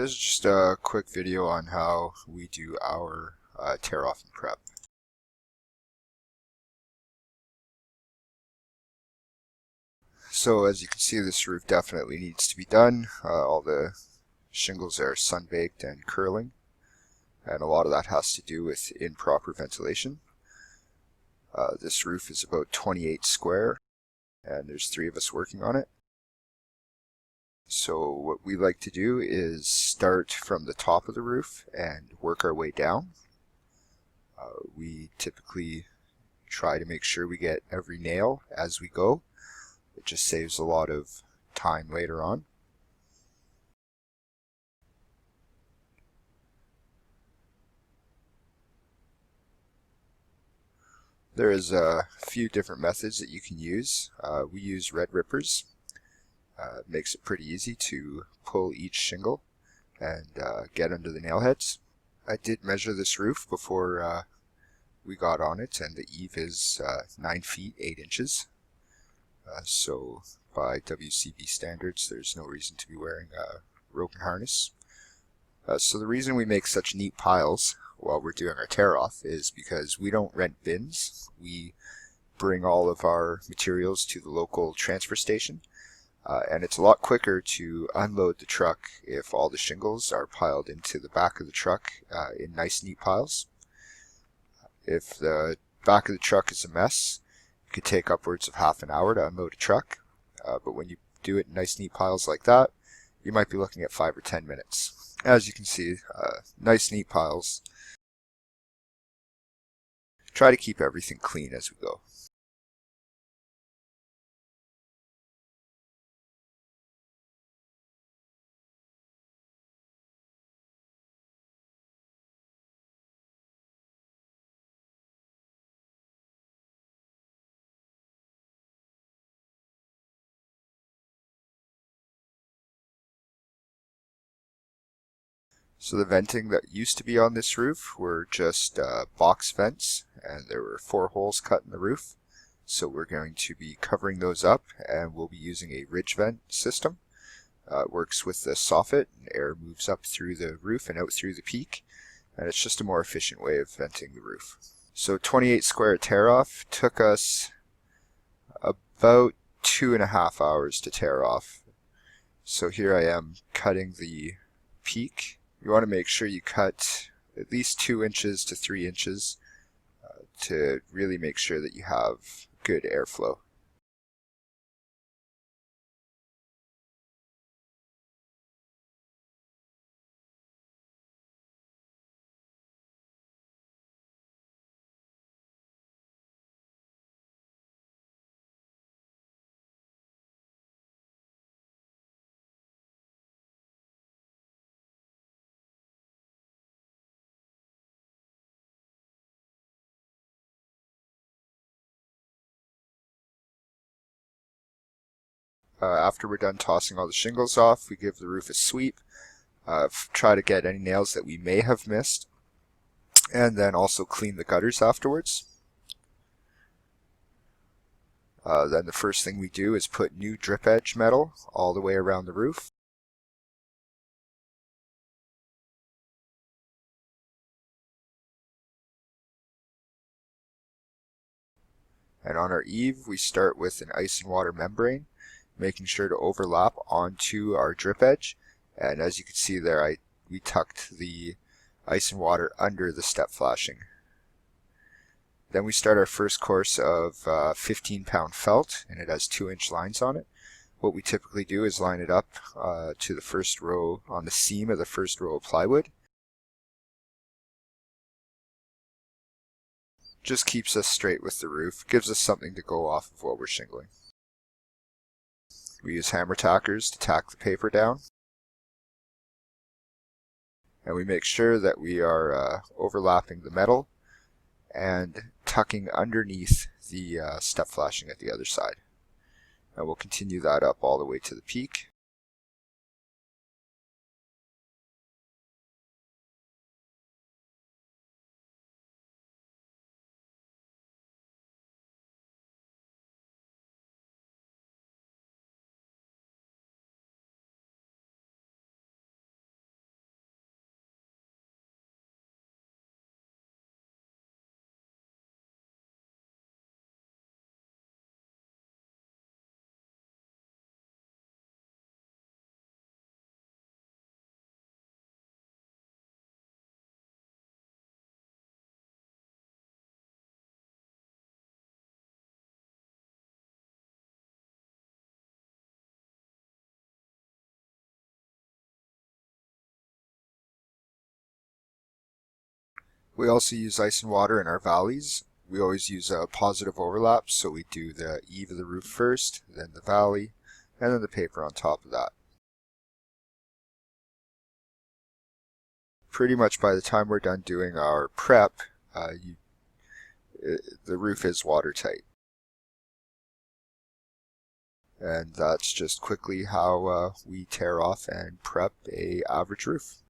This is just a quick video on how we do our tear-off and prep. So as you can see, this roof definitely needs to be done. All the shingles are sun-baked and curling, and a lot of that has to do with improper ventilation. This roof is about 28 square, and there's 3 of us working on it. So what we like to do is start from the top of the roof and work our way down. We typically try to make sure we get every nail as we go. It just saves a lot of time later on. There is a few different methods that you can use. We use red rippers. It makes it pretty easy to pull each shingle and get under the nail heads. I did measure this roof before we got on it, and the eave is 9 feet 8 inches. So by WCB standards, there's no reason to be wearing a rope and harness. So the reason we make such neat piles while we're doing our tear-off is because we don't rent bins. We bring all of our materials to the local transfer station, and it's a lot quicker to unload the truck if all the shingles are piled into the back of the truck in nice neat piles. If the back of the truck is a mess, it could take upwards of half an hour to unload a truck, but when you do it in nice neat piles like that, you might be looking at 5 or 10 minutes. As you can see, nice neat piles. Try to keep everything clean as we go. So the venting that used to be on this roof were just box vents, and there were 4 holes cut in the roof. So we're going to be covering those up, and we'll be using a ridge vent system. It works with the soffit, and air moves up through the roof and out through the peak, and it's just a more efficient way of venting the roof. So 28 square tear-off took us about 2.5 hours to tear off. So here I am cutting the peak. You want to make sure you cut at least 2 inches to 3 inches to really make sure that you have good airflow. After we're done tossing all the shingles off, we give the roof a sweep, try to get any nails that we may have missed, and then also clean the gutters afterwards. Then the first thing we do is put new drip edge metal all the way around the roof. And on our eave, we start with an ice and water membrane, making sure to overlap onto our drip edge. And as you can see there, we tucked the ice and water under the step flashing. Then we start our first course of 15-pound felt, and it has 2-inch lines on it. What we typically do is line it up to the first row, on the seam of the first row of plywood. Just keeps us straight with the roof, gives us something to go off of while we're shingling. We use hammer tackers to tack the paper down. And we make sure that we are overlapping the metal and tucking underneath the step flashing at the other side. And we'll continue that up all the way to the peak. We also use ice and water in our valleys. We always use a positive overlap, so we do the eave of the roof first, then the valley, and then the paper on top of that. Pretty much by the time we're done doing our prep, the roof is watertight. And that's just quickly how we tear off and prep a average roof.